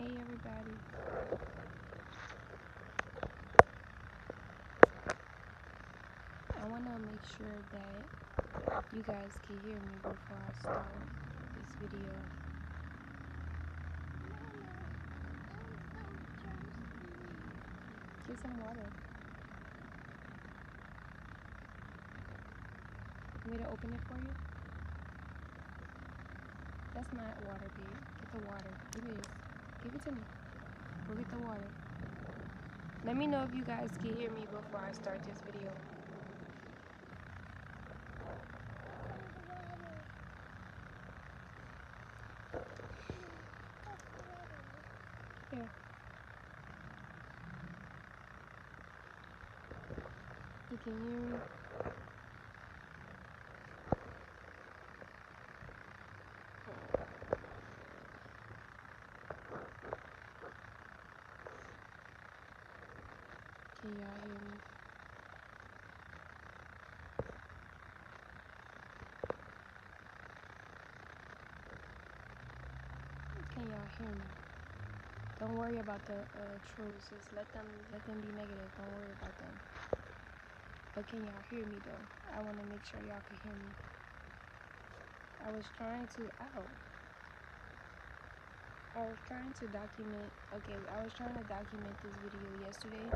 Hey everybody. I want to make sure that you guys can hear me before I start this video. Get some water. Want me to open it for you? That's not water, babe. Get the water. Give me this. Give it to me. Go get the water. Let me know if you guys can hear me before I start this video. Here. You can hear me? Can y'all hear me? Can y'all hear me? Don't worry about the trolls. Just let them be negative. Don't worry about them. But can y'all hear me though? I want to make sure y'all can hear me. I was trying to document this video yesterday,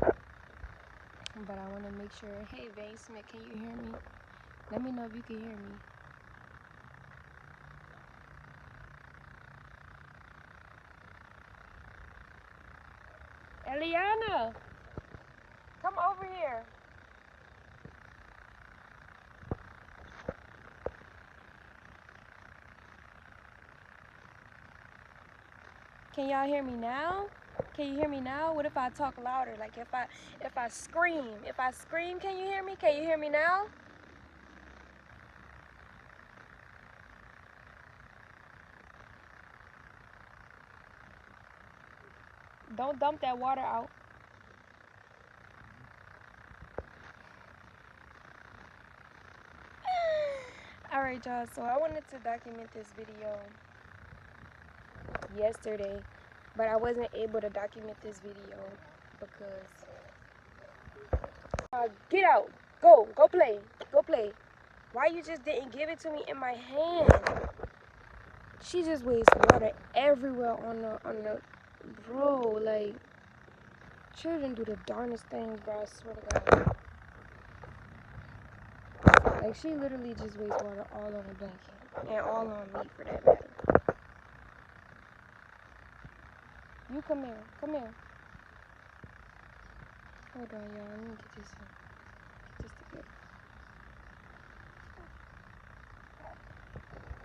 but I want to make sure. Hey, Vane Smith, can you hear me? Let me know if you can hear me. Eliana, come over here. Can y'all hear me now? Can you hear me now? What if I talk louder? Like if I scream? If I scream, can you hear me? Can you hear me now? Don't dump that water out. Alright y'all, so I wanted to document this video yesterday, but I wasn't able to document this video because get out, go play, why you just didn't give it to me in my hand? She just wastes water everywhere on the bro, like children do the darnest things, bro, I swear to God. Like she literally just wastes water all on the blanket and all on me for that matter. You come here. Hold on, y'all. Let me get this together.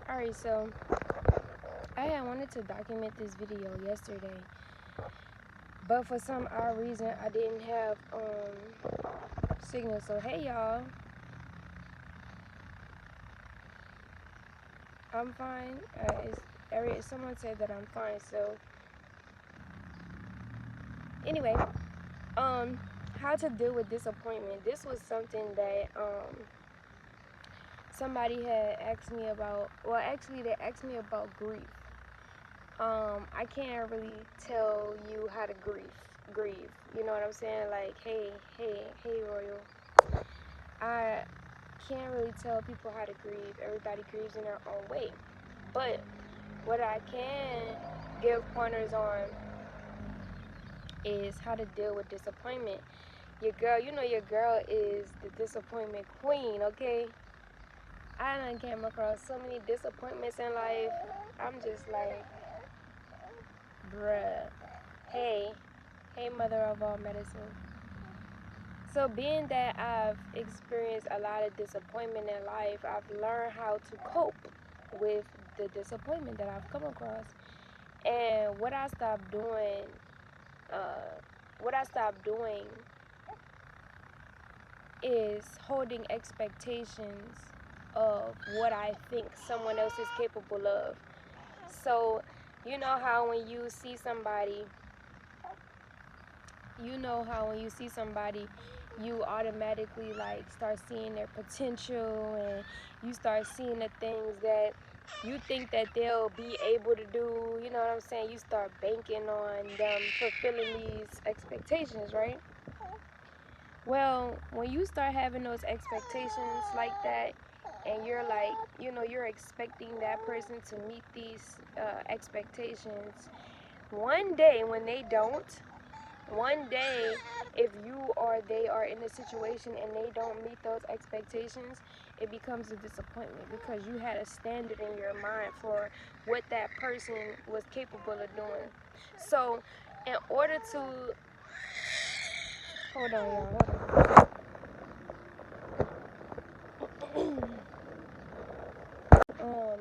Alright, so I wanted to document this video yesterday, but for some odd reason I didn't have signal. So hey y'all, I'm fine. Someone said that I'm fine. So anyway, how to deal with disappointment. This was something that somebody had asked me about. Well, actually they asked me about grief. I can't really tell you how to grieve. You know what I'm saying? Like, hey, Royal. I can't really tell people how to grieve. Everybody grieves in their own way. But what I can give pointers on is how to deal with disappointment. Your girl is the disappointment queen, okay? I done came across so many disappointments in life. I'm just like, bruh. Hey, mother of all medicine. So being that I've experienced a lot of disappointment in life, I've learned how to cope with the disappointment that I've come across. And what I stopped doing is holding expectations of what I think someone else is capable of. So you know how when you see somebody, you automatically like start seeing their potential, and you start seeing the things that you think that they'll be able to do, you know what I'm saying? You start banking on them fulfilling these expectations, right? Well, when you start having those expectations like that, and you're like, you know, you're expecting that person to meet these expectations, one day when they don't, one day if you or they are in a situation and they don't meet those expectations, it becomes a disappointment because you had a standard in your mind for what that person was capable of doing. So in order to, hold on y'all, hold on. um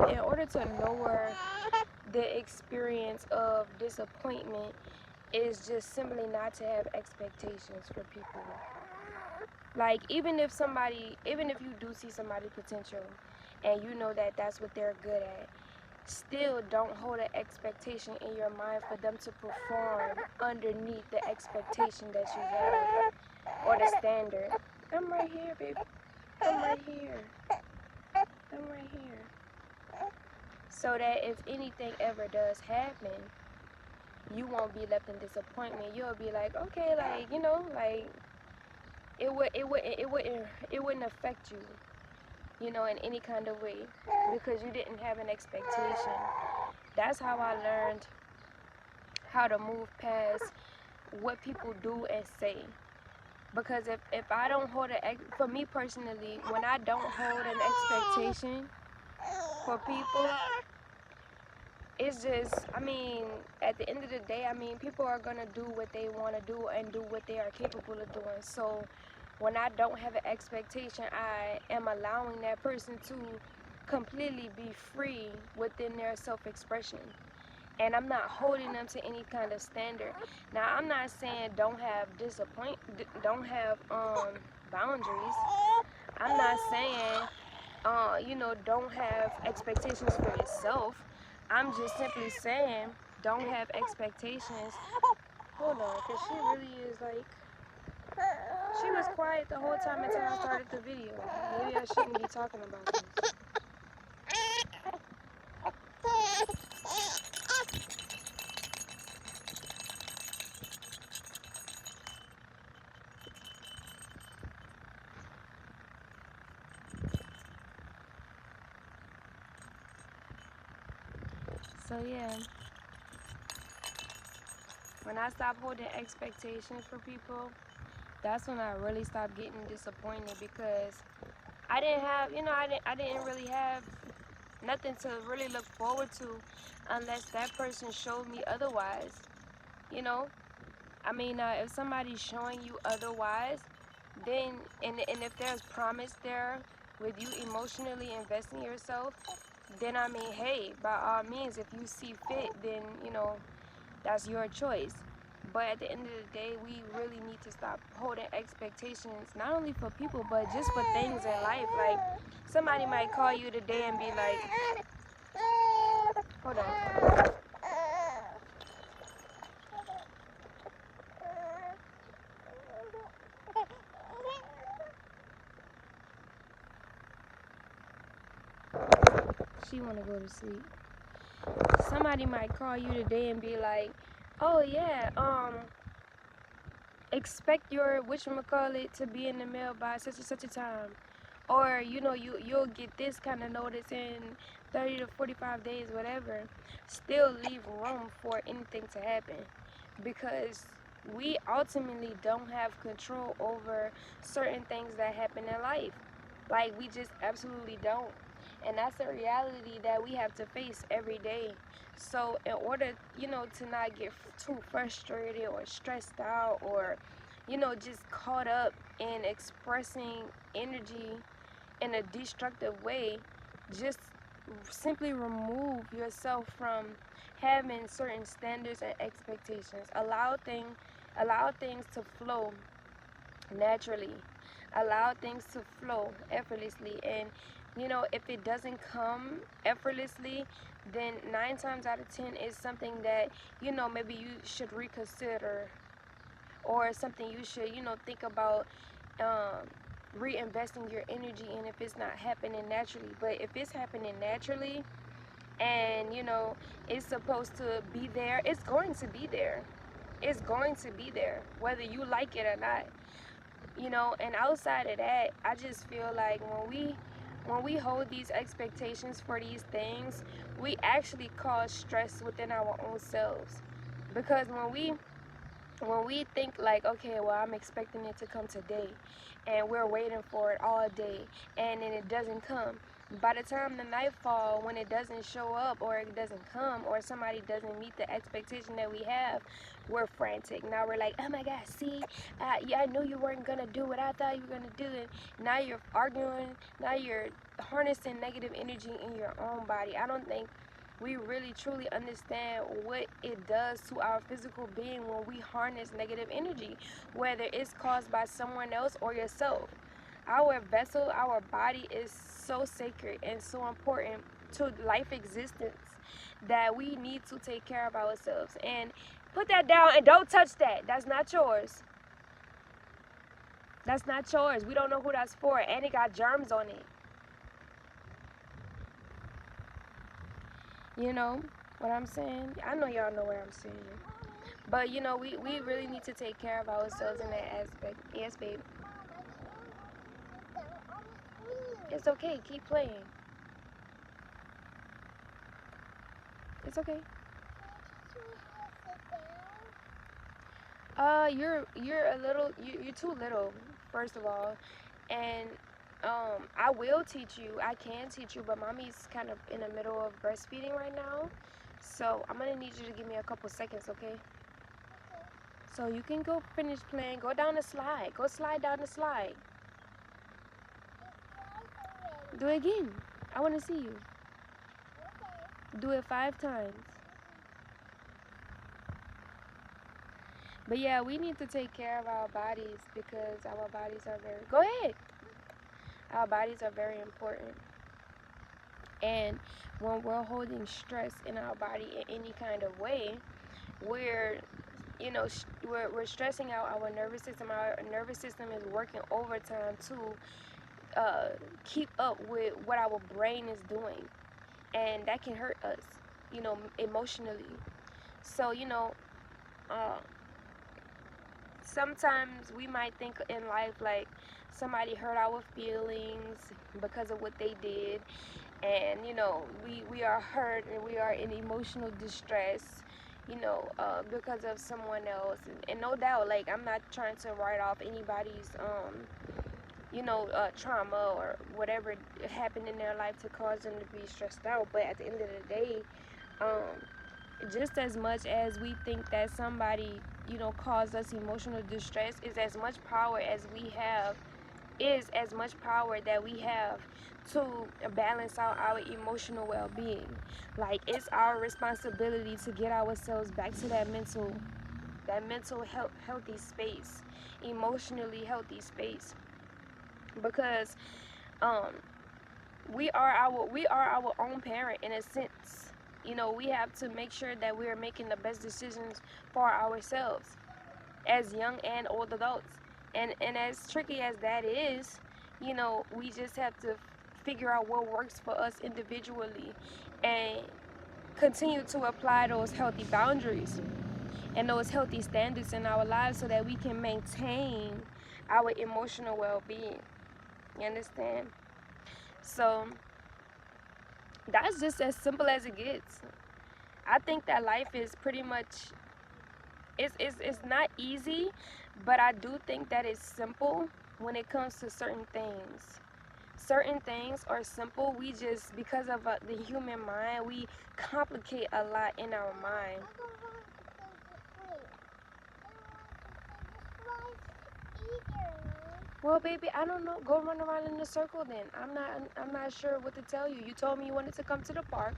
in order to lower the experience of disappointment is just simply not to have expectations for people. Like, even if you do see somebody potential and you know that that's what they're good at, still don't hold an expectation in your mind for them to perform underneath the expectation that you have or the standard. I'm right here, baby. I'm right here. I'm right here. So that if anything ever does happen, you won't be left in disappointment. You'll be like, okay, like, you know, like it wouldn't affect you, you know, in any kind of way because you didn't have an expectation. That's how I learned how to move past what people do and say. Because if I don't hold for me personally, when I don't hold an expectation for people, it's just, I mean, at the end of the day, I mean, people are gonna do what they want to do and do what they are capable of doing. So when I don't have an expectation, I am allowing that person to completely be free within their self-expression. And I'm not holding them to any kind of standard. Now, I'm not saying don't have don't have boundaries. I'm not saying you know, don't have expectations for yourself. I'm just simply saying don't have expectations. Hold on, because she really is like, she was quiet the whole time until I started the video. Maybe I shouldn't be talking about this. So yeah, when I stopped holding expectations for people, that's when I really stopped getting disappointed because I didn't have, you know, I didn't really have nothing to really look forward to unless that person showed me otherwise, you know. I mean, if somebody's showing you otherwise, then, and if there's promise there with you emotionally investing yourself, then I mean, hey, by all means, if you see fit, then, you know, that's your choice. But at the end of the day, we really need to stop holding expectations, not only for people, but just for things in life. Like, somebody might call you today and be like, hold on. She want to go to sleep. Somebody might call you today and be like, oh yeah, expect your whatchamacallit to be in the mail by such and such a time. Or, you know, you'll get this kind of notice in 30 to 45 days, whatever. Still leave room for anything to happen because we ultimately don't have control over certain things that happen in life. Like, we just absolutely don't. And that's a reality that we have to face every day. So in order, you know, to not get too frustrated or stressed out or, you know, just caught up in expressing energy in a destructive way, just simply remove yourself from having certain standards and expectations. Allow things to flow naturally. Allow things to flow effortlessly. And, you know, if it doesn't come effortlessly, then 9 times out of 10 is something that, you know, maybe you should reconsider, or something you should, you know, think about um, reinvesting your energy in if it's not happening naturally. But if it's happening naturally, and you know it's supposed to be there, it's going to be there. It's going to be there whether you like it or not, you know. And outside of that, I just feel like when we hold these expectations for these things, we actually cause stress within our own selves. Because when we think like, okay, well, I'm expecting it to come today, and we're waiting for it all day, and then it doesn't come. By the time the night fall, when it doesn't show up, or it doesn't come, or somebody doesn't meet the expectation that we have, we're frantic. Now we're like, oh my God, see, yeah, I knew you weren't gonna do what I thought you were gonna do, and now you're arguing, now you're harnessing negative energy in your own body. I don't think we really truly understand what it does to our physical being when we harness negative energy, whether it's caused by someone else or yourself. Our vessel, our body is so sacred and so important to life existence that we need to take care of ourselves. And put that down and don't touch that. That's not yours. That's not yours. We don't know who that's for, and it got germs on it. You know what I'm saying? I know y'all know what I'm saying. But you know, we really need to take care of ourselves in that aspect. Yes, babe. It's okay. Keep playing. It's okay. You're a little. You're too little. First of all, and I will teach you. I can teach you, but mommy's kind of in the middle of breastfeeding right now, so I'm gonna need you to give me a couple seconds, okay? So you can go finish playing. Go down the slide. Go slide down the slide. Do it again. I want to see you. Do it 5 times. But yeah, we need to take care of our bodies because our bodies are very... Go ahead. Our bodies are very important. And when we're holding stress in our body in any kind of way, we're, you know, we're stressing out our nervous system. Our nervous system is working overtime to keep up with what our brain is doing. And that can hurt us, you know, emotionally. So, you know, uh, sometimes we might think in life like somebody hurt our feelings because of what they did, and you know we are hurt and we are in emotional distress, you know, because of someone else. And no doubt, like, I'm not trying to write off anybody's you know, trauma or whatever happened in their life to cause them to be stressed out. But at the end of the day, just as much as we think that somebody, you know, caused us emotional distress, is as much power as we have, is as much power that we have to balance out our emotional well-being. Like, it's our responsibility to get ourselves back to that mental health, healthy space, emotionally healthy space, because um we are our own parent in a sense. You know, we have to make sure that we are making the best decisions for ourselves as young and old adults. And as tricky as that is, you know, we just have to figure out what works for us individually and continue to apply those healthy boundaries and those healthy standards in our lives so that we can maintain our emotional well-being. You understand? So that's just as simple as it gets. I think that life is pretty much, it's not easy, but I do think that it's simple when it comes to certain things. Certain things are simple. We just, because of the human mind, we complicate a lot in our mind. Well, baby, I don't know. Go run around in a circle then. I'm not sure what to tell you. You told me you wanted to come to the park.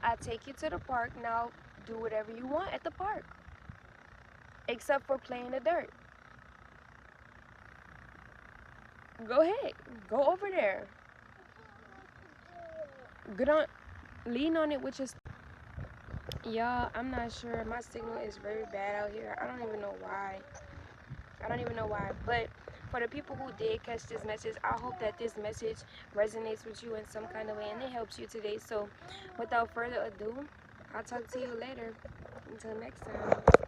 I take you to the park. Now do whatever you want at the park, except for play in the dirt. Go ahead. Go over there. Get on. Lean on it with your... Y'all, I'm not sure. My signal is very bad out here. I don't even know why. But for the people who did catch this message, I hope that this message resonates with you in some kind of way and it helps you today. So without further ado, I'll talk to you later. Until next time.